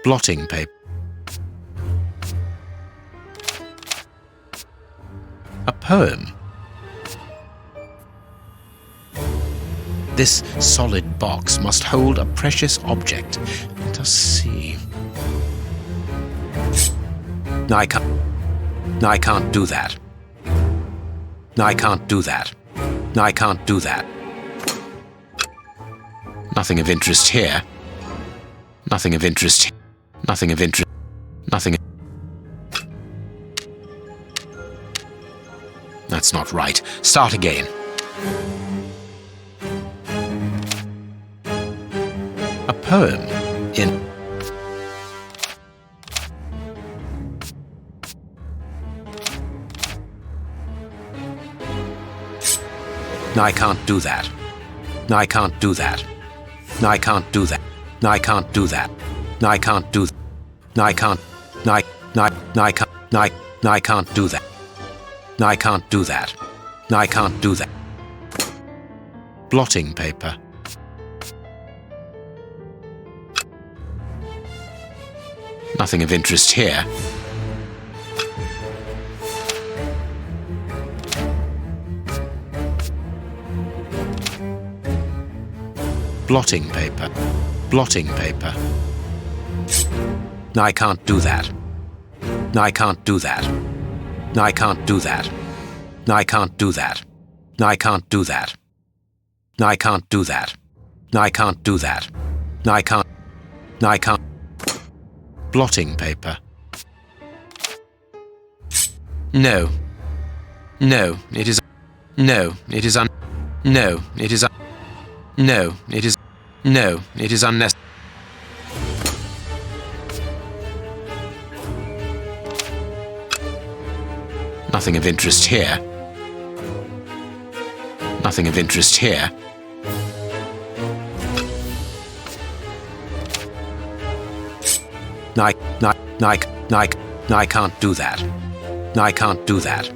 blotting paper, a poem. This solid box must hold a precious object. Let us see. I can't do that. I can't do that. I can't do that. Nothing of interest here. Nothing of interest. Nothing of interest. Nothing. That's not right. Start again. A poem in... I can't do that. I can't do that. I can't do that. I can't do that. I can't do that. I can't. I can't do that. I can't do that. I can't do that. Blotting paper. Nothing of interest here. Blotting paper. Blotting paper. I can't do that. I can't do that. I can't do that. I can't do that. I can't do that. I can't do that. I can't do that. I can't. I can't. Blotting paper. No. No, it is. No, it is No, it is No, it is. No, it is unnecessary. Nothing of interest here. Nothing of interest here. I can't do that. I can't do that.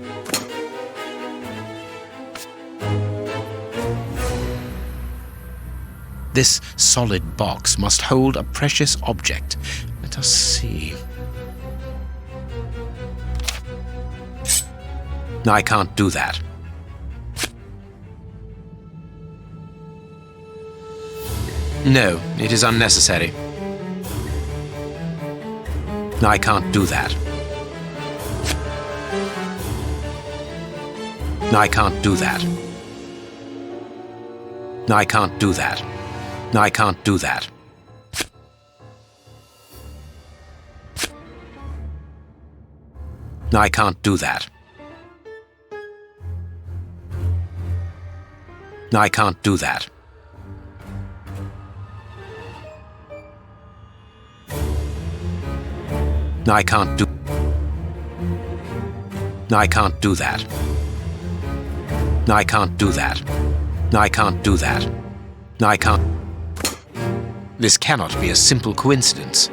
This solid box must hold a precious object. Let us see. I can't do that. No, it is unnecessary. I can't do that. I can't do that. I can't do that. I can't do that. I can't do that. I can't do that. I can't do. I can't do that. I can't do that. I can't do that. I can't. This cannot be a simple coincidence.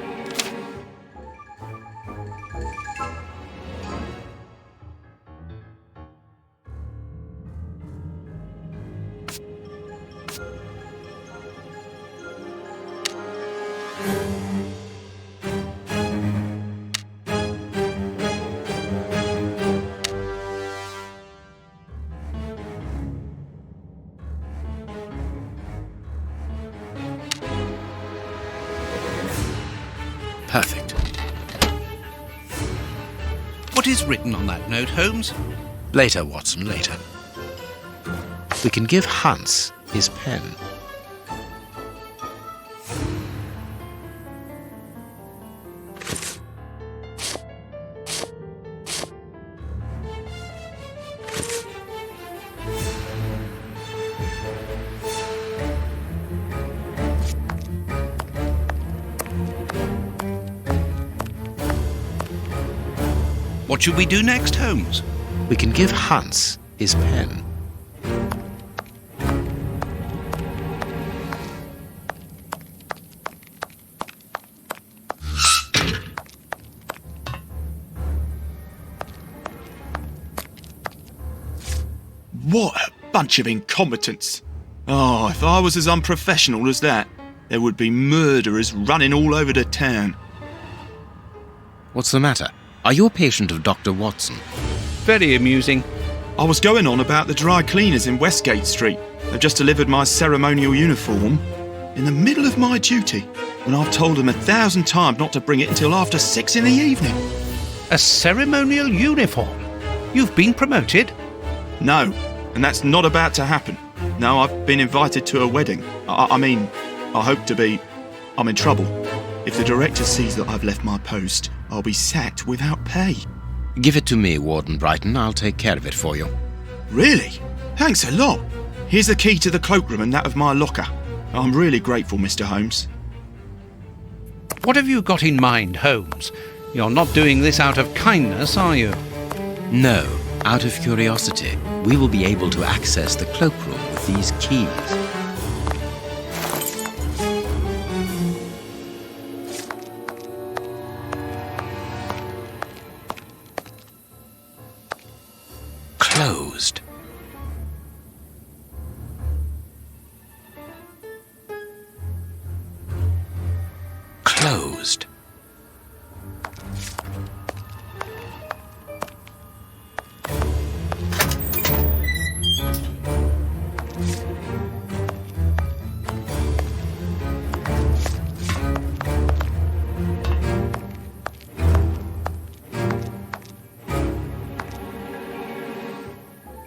Perfect. What is written on that note, Holmes? Later, Watson, later. We can give Hans his pen. What should we do next, Holmes? We can give Hans his pen. What a bunch of incompetents. Oh, if I was as unprofessional as that, there would be murderers running all over the town. What's the matter? Are you a patient of Dr. Watson? Very amusing. I was going on about the dry cleaners in Westgate Street. They've just delivered my ceremonial uniform in the middle of my duty, when I've told them 1,000 times not to bring it until after 6 in the evening. A ceremonial uniform? You've been promoted? No, and that's not about to happen. No, I've been invited to a wedding. I hope to be. I'm in trouble. If the director sees that I've left my post, I'll be sacked without pay. Give it to me, Warden Brighton. I'll take care of it for you. Really? Thanks a lot. Here's the key to the cloakroom and that of my locker. I'm really grateful, Mr. Holmes. What have you got in mind, Holmes? You're not doing this out of kindness, are you? No, out of curiosity. We will be able to access the cloakroom with these keys. Closed. Closed.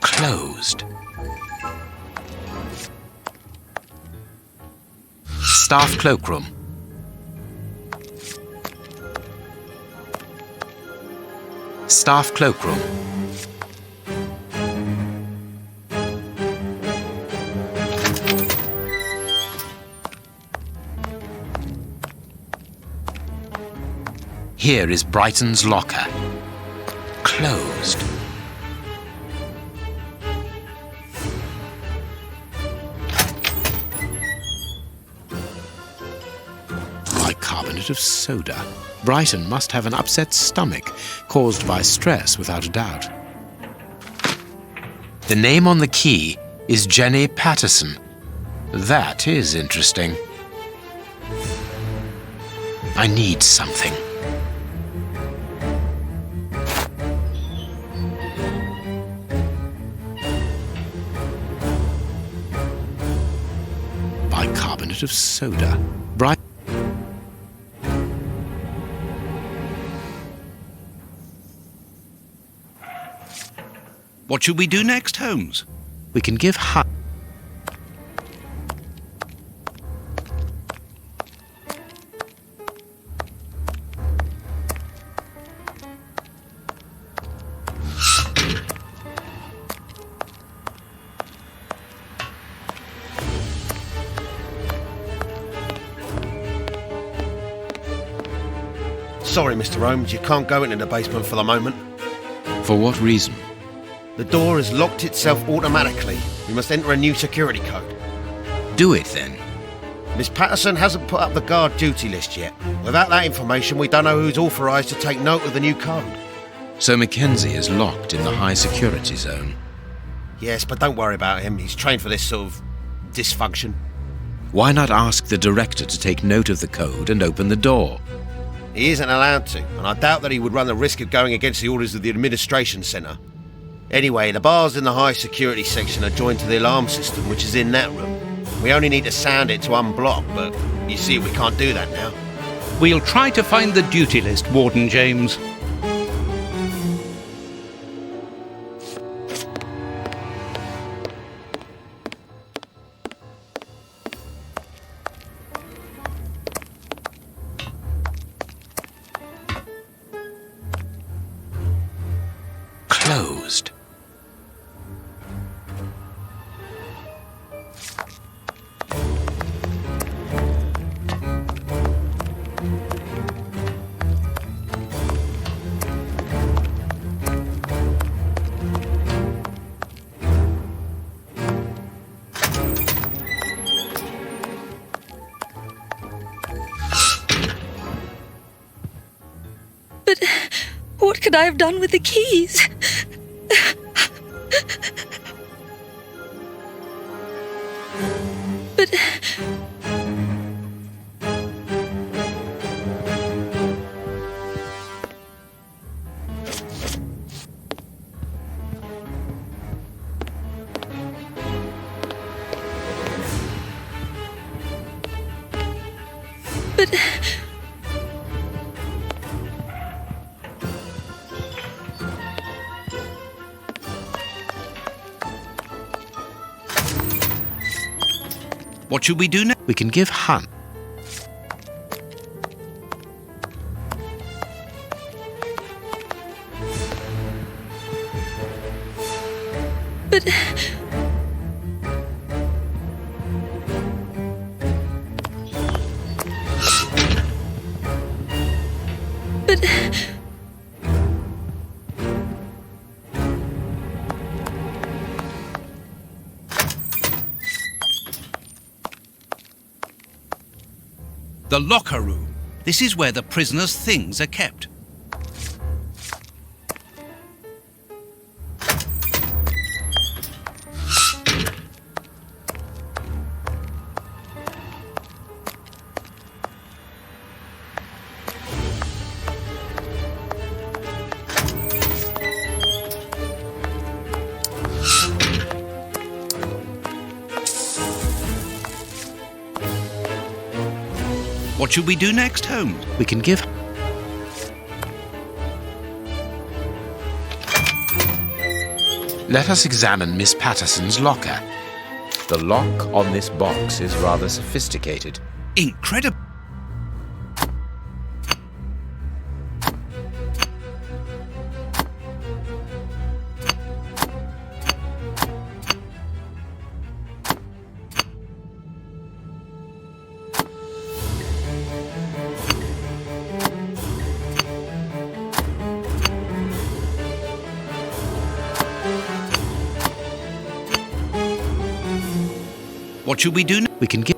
Closed. Staff cloakroom. Staff cloakroom. Here is Brighton's locker. Closed. Bicarbonate of soda. Brighton must have an upset stomach, caused by stress without a doubt. The name on the key is Jenny Patterson. That is interesting. I need something. Bicarbonate of soda. What should we do next, Holmes? We can give Sorry, Mr. Holmes, you can't go into the basement for the moment. For what reason? The door has locked itself automatically. We must enter a new security code. Do it then. Miss Patterson hasn't put up the guard duty list yet. Without that information, we don't know who's authorised to take note of the new code. So Mackenzie is locked in the high security zone. Yes, but don't worry about him. He's trained for this sort of dysfunction. Why not ask the director to take note of the code and open the door? He isn't allowed to, and I doubt that he would run the risk of going against the orders of the administration centre. Anyway, the bars in the high security section are joined to the alarm system, which is in that room. We only need to sound it to unblock, but you see we can't do that now. We'll try to find the duty list, Warden James. Closed. But what could I have done with the keys? But... But What should we do now? We can give Hunt. but The locker room. This is where the prisoner's things are kept. What should we do next, Holmes? We can give. Let us examine Miss Patterson's locker. The lock on this box is rather sophisticated. Incredible. What should we do now? We can give.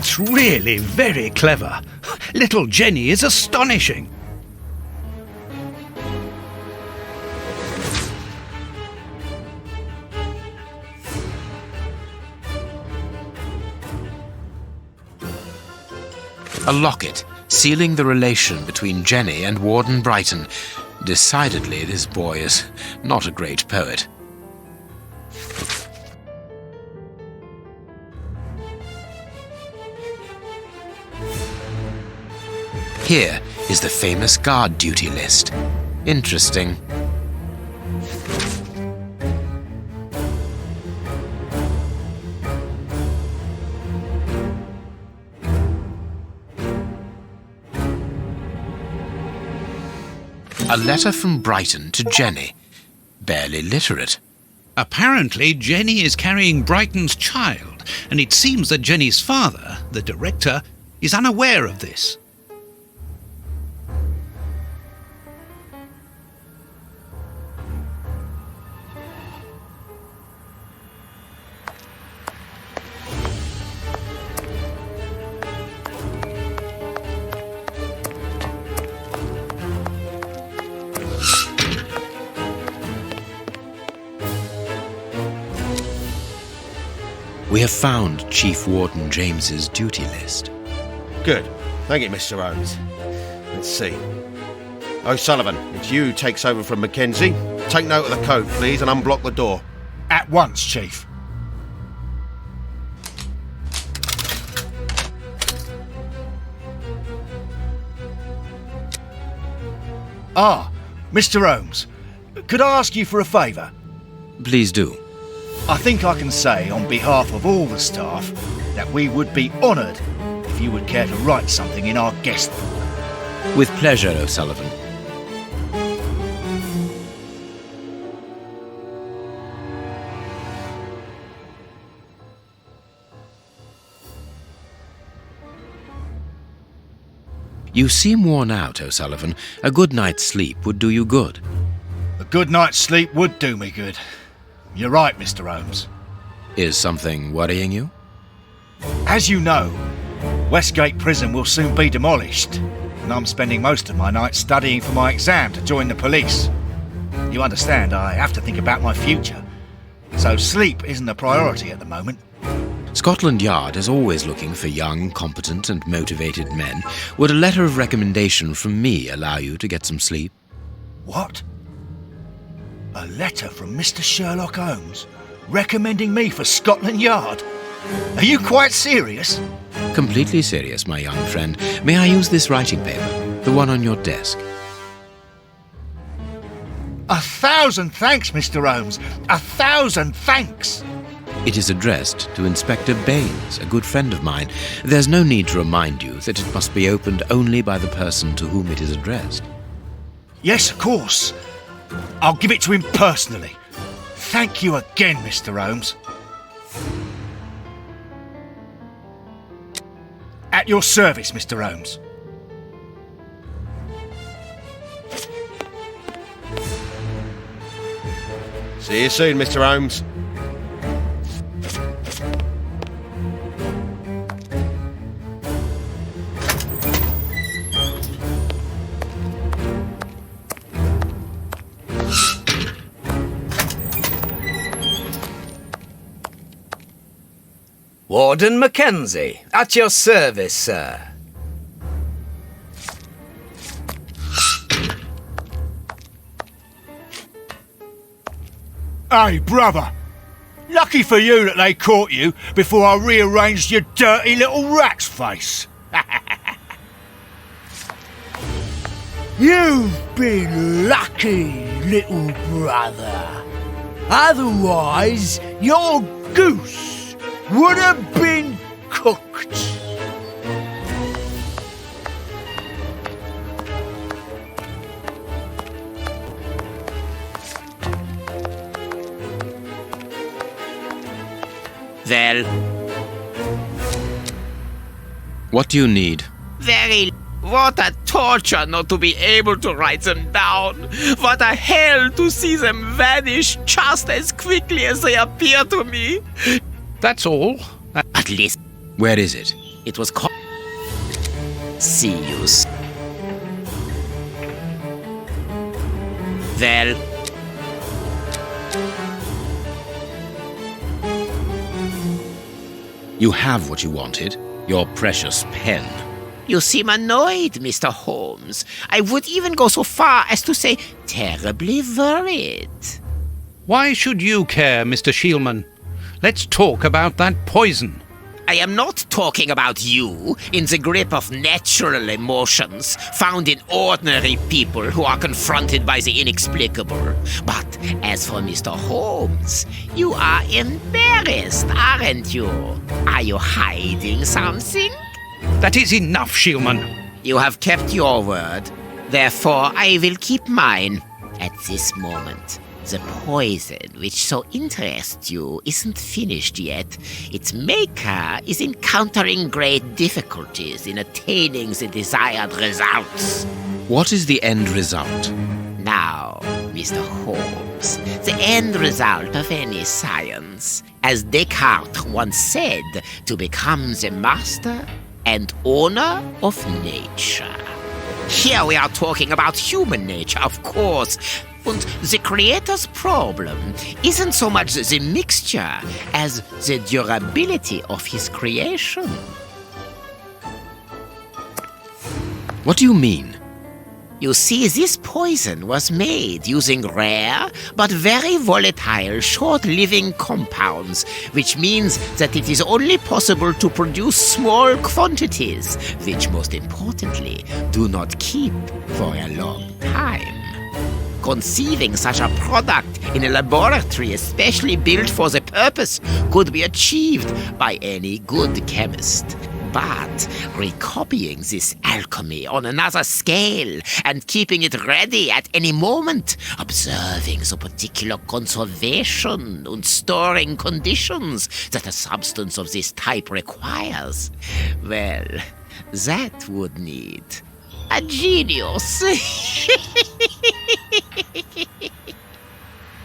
It's really very clever. Little Jenny is astonishing. A locket, sealing the relation between Jenny and Warden Brighton. Decidedly, this boy is not a great poet. Here is the famous guard duty list. Interesting. A letter from Brighton to Jenny. Barely literate. Apparently, Jenny is carrying Brighton's child, and it seems that Jenny's father, the director, is unaware of this. We have found Chief Warden James's duty list. Good. Thank you, Mr. Holmes. Let's see. O'Sullivan, it's you who takes over from Mackenzie. Take note of the code, please, and unblock the door. At once, Chief. Ah, Mr. Holmes, could I ask you for a favour? Please do. I think I can say on behalf of all the staff that we would be honoured if you would care to write something in our guest book. With pleasure, O'Sullivan. You seem worn out, O'Sullivan. A good night's sleep would do you good. A good night's sleep would do me good. You're right, Mr. Holmes. Is something worrying you? As you know, Westgate Prison will soon be demolished, and I'm spending most of my night studying for my exam to join the police. You understand, I have to think about my future, so sleep isn't a priority at the moment. Scotland Yard is always looking for young, competent and motivated men. Would a letter of recommendation from me allow you to get some sleep? What? A letter from Mr. Sherlock Holmes recommending me for Scotland Yard? Are you quite serious? Completely serious, my young friend. May I use this writing paper? The one on your desk. 1,000 thanks, Mr. Holmes. 1,000 thanks. It is addressed to Inspector Baines, a good friend of mine. There's no need to remind you that it must be opened only by the person to whom it is addressed. Yes, of course. I'll give it to him personally. Thank you again, Mr. Holmes. At your service, Mr. Holmes. See you soon, Mr. Holmes. Warden Mackenzie, at your service, sir. Hey, brother. Lucky for you that they caught you before I rearranged your dirty little rat's face. You've been lucky, little brother. Otherwise, your goose would have been cooked. Well, What do you need? very. What a torture not to be able to write them down. What a hell to see them vanish just as quickly as they appear to me. That's all. At least Where is it? it was called. See you. Well, You have what you wanted. Your precious pen. you seem annoyed, Mr. Holmes. I would even go so far as to say terribly worried. Why should you care, Mr. Shielman? Let's talk about that poison. I am not talking about you in the grip of natural emotions found in ordinary people who are confronted by the inexplicable. But as for Mr. Holmes, you are embarrassed, aren't you? Are you hiding something? That is enough, Shielman. You have kept your word. Therefore, I will keep mine. At this moment, the poison which so interests you isn't finished yet. Its maker is encountering great difficulties in attaining the desired results. What is the end result? Now, Mr. Holmes, the end result of any science, as Descartes once said, to become the master and owner of nature. Here we are talking about human nature, of course. And the creator's problem isn't so much the mixture as the durability of his creation. What do you mean? You see, this poison was made using rare but very volatile short-living compounds, which means that it is only possible to produce small quantities, which most importantly do not keep for a long time. Conceiving such a product in a laboratory especially built for the purpose could be achieved by any good chemist. But recopying this alchemy on another scale and keeping it ready at any moment, observing the particular conservation and storing conditions that a substance of this type requires, well, that would need A genius.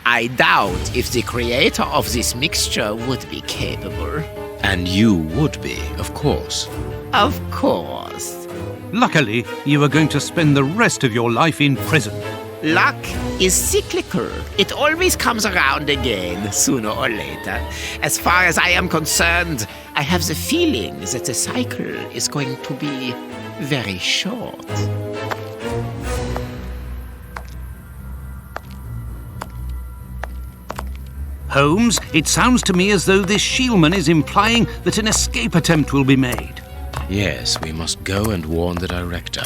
I doubt if the creator of this mixture would be capable. And you would be, of course. Of course. Luckily, you are going to spend the rest of your life in prison. Luck is cyclical. It always comes around again, sooner or later. As far as I am concerned, I have the feeling that the cycle is going to be very short. Holmes, it sounds to me as though this Shielman is implying that an escape attempt will be made. Yes, we must go and warn the director.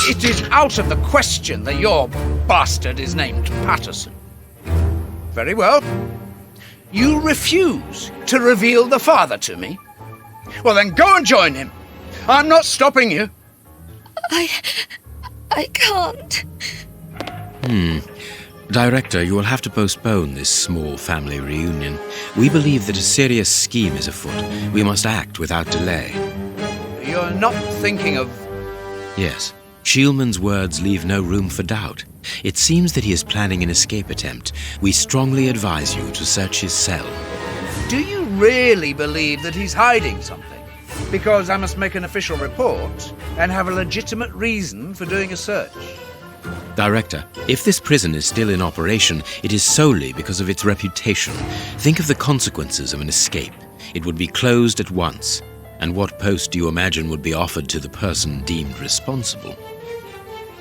It is out of the question that your bastard is named Patterson. Very well. You refuse to reveal the father to me? Well, then go and join him. I'm not stopping you. I can't. Director, you will have to postpone this small family reunion. We believe that a serious scheme is afoot. We must act without delay. You're not thinking of... Yes. Shielman's words leave no room for doubt. It seems that he is planning an escape attempt. We strongly advise you to search his cell. Do you really believe that he's hiding something? Because I must make an official report and have a legitimate reason for doing a search. Director, if this prison is still in operation, it is solely because of its reputation. Think of the consequences of an escape. It would be closed at once. And what post do you imagine would be offered to the person deemed responsible?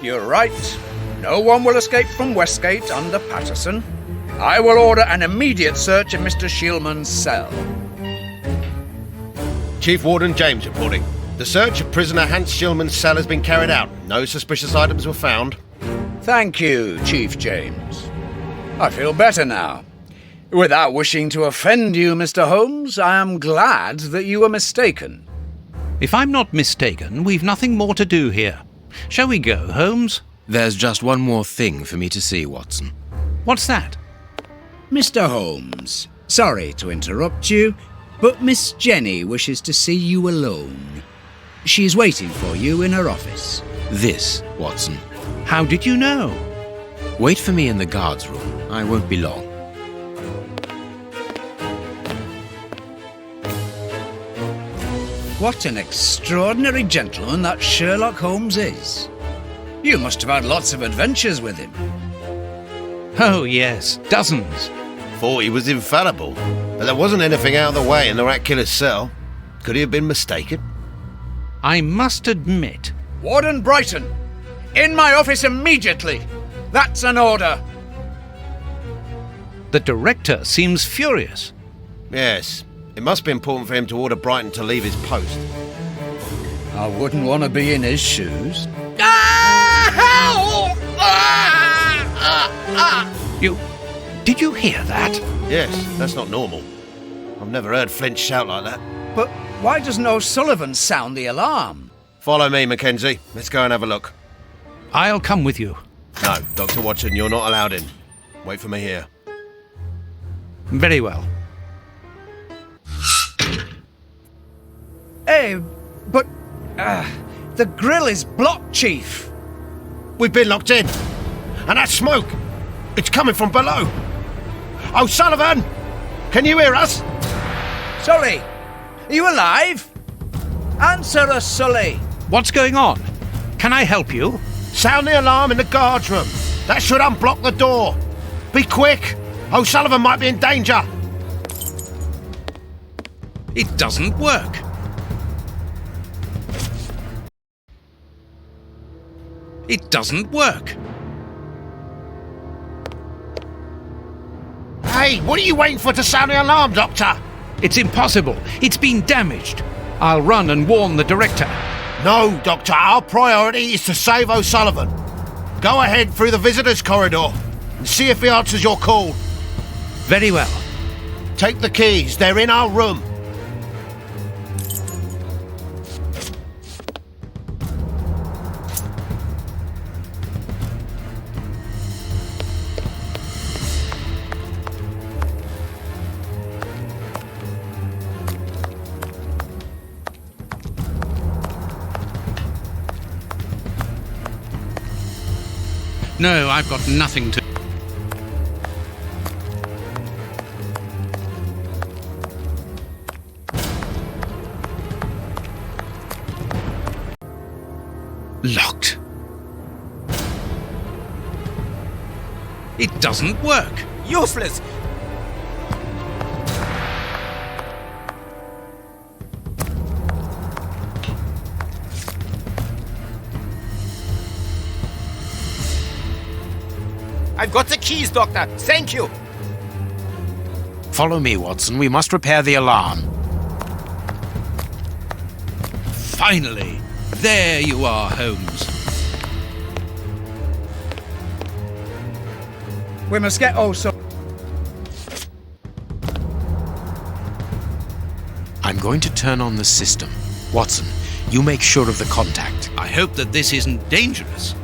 You're right. No one will escape from Westgate under Patterson. I will order an immediate search of Mr. Shielman's cell. Chief Warden James reporting. The search of prisoner Hans Shielman's cell has been carried out. No suspicious items were found. Thank you, Chief James. I feel better now. Without wishing to offend you, Mr. Holmes, I am glad that you were mistaken. If I'm not mistaken, we've nothing more to do here. Shall we go, Holmes? There's just one more thing for me to see, Watson. What's that? Mr. Holmes, sorry to interrupt you, but Miss Jenny wishes to see you alone. She's waiting for you in her office. This, Watson. How did you know? Wait for me in the guards room. I won't be long. What an extraordinary gentleman that Sherlock Holmes is. You must have had lots of adventures with him. Oh, yes, dozens. Thought he was infallible, but there wasn't anything out of the way in the rat killer's cell. Could he have been mistaken? I must admit... Warden Brighton, in my office immediately. That's an order. The director seems furious. Yes. It must be important for him to order Brighton to leave his post. I wouldn't want to be in his shoes. Did you hear that? Yes, that's not normal. I've never heard Flint shout like that. But why doesn't O'Sullivan sound the alarm? Follow me, Mackenzie. Let's go and have a look. I'll come with you. No, Dr. Watson, you're not allowed in. Wait for me here. Very well. Hey, but the grill is blocked, Chief. We've been locked in. And that smoke, it's coming from below. O'Sullivan, can you hear us? Sully, are you alive? Answer us, Sully. What's going on? Can I help you? Sound the alarm in the guards room. That should unblock the door. Be quick. O'Sullivan might be in danger. It doesn't work. It doesn't work. Hey, what are you waiting for to sound the alarm, Doctor? It's impossible. It's been damaged. I'll run and warn the director. No, Doctor, our priority is to save O'Sullivan. Go ahead through the visitors' corridor and see if he answers your call. Very well. Take the keys, they're in our room. No, I've got nothing to... Locked. It doesn't work. Useless! I've got the keys, Doctor. Thank you. Follow me, Watson. We must repair the alarm. Finally. There you are, Holmes. We must get also. I'm going to turn on the system. Watson, you make sure of the contact. I hope that this isn't dangerous.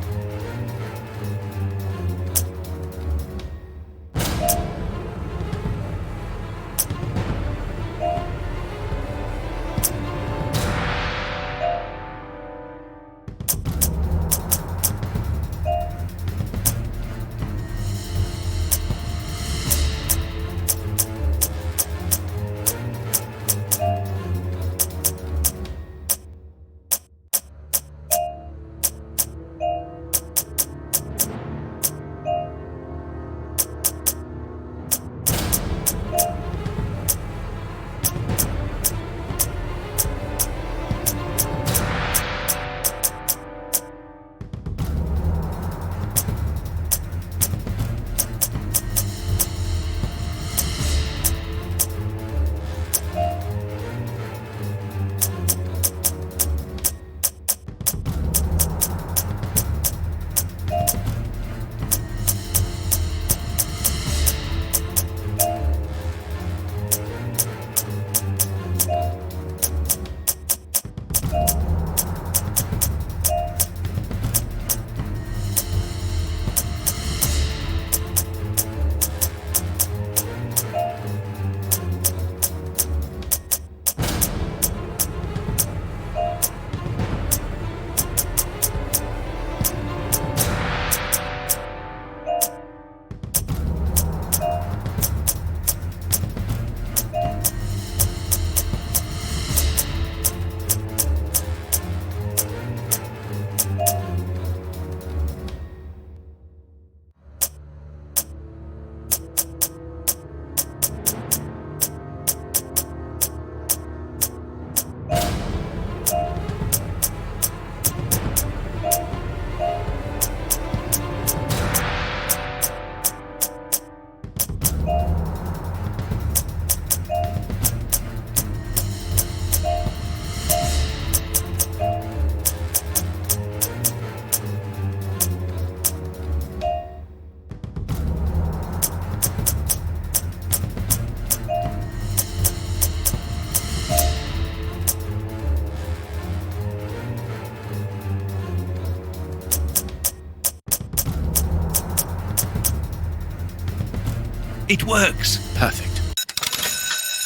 It works. Perfect.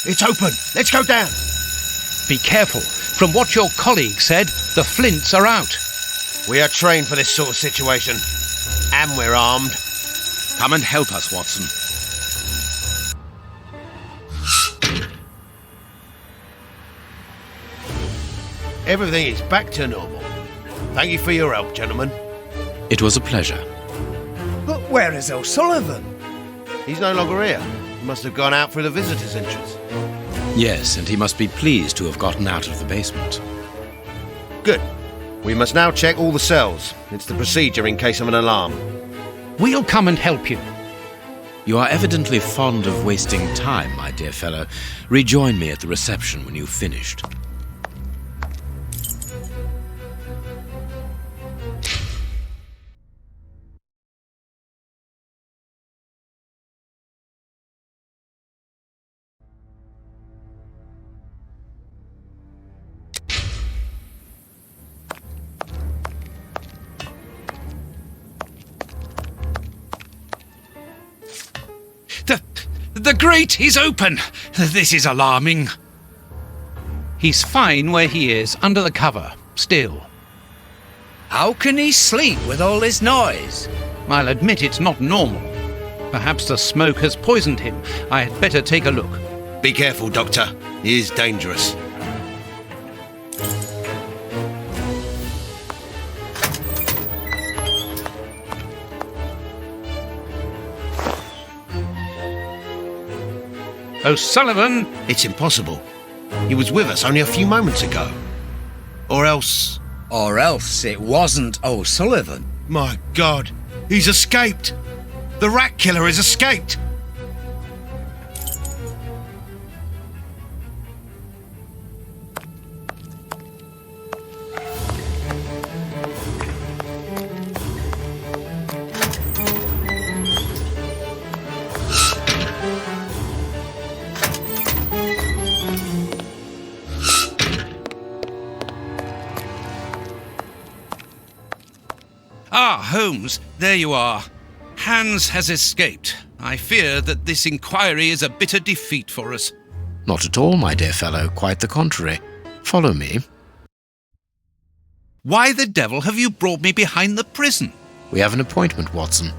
It's open. Let's go down. Be careful. From what your colleague said, the flints are out. We are trained for this sort of situation. And we're armed. Come and help us, Watson. Everything is back to normal. Thank you for your help, gentlemen. It was a pleasure. But where is O'Sullivan? He's no longer here. He must have gone out through the visitor's entrance. Yes, and he must be pleased to have gotten out of the basement. Good. We must now check all the cells. It's the procedure in case of an alarm. We'll come and help you. You are evidently fond of wasting time, my dear fellow. Rejoin me at the reception when you've finished. The grate is open! This is alarming. He's fine where he is, under the cover, still. How can he sleep with all this noise? I'll admit it's not normal. Perhaps the smoke has poisoned him. I had better take a look. Be careful, Doctor. He is dangerous. O'Sullivan! It's impossible. He was with us only a few moments ago. Or else... Or else it wasn't O'Sullivan. My God, he's escaped! The rat killer has escaped! Ah, Holmes, there you are. Hans has escaped. I fear that this inquiry is a bitter defeat for us. Not at all, my dear fellow. Quite the contrary. Follow me. Why the devil have you brought me behind the prison? We have an appointment, Watson.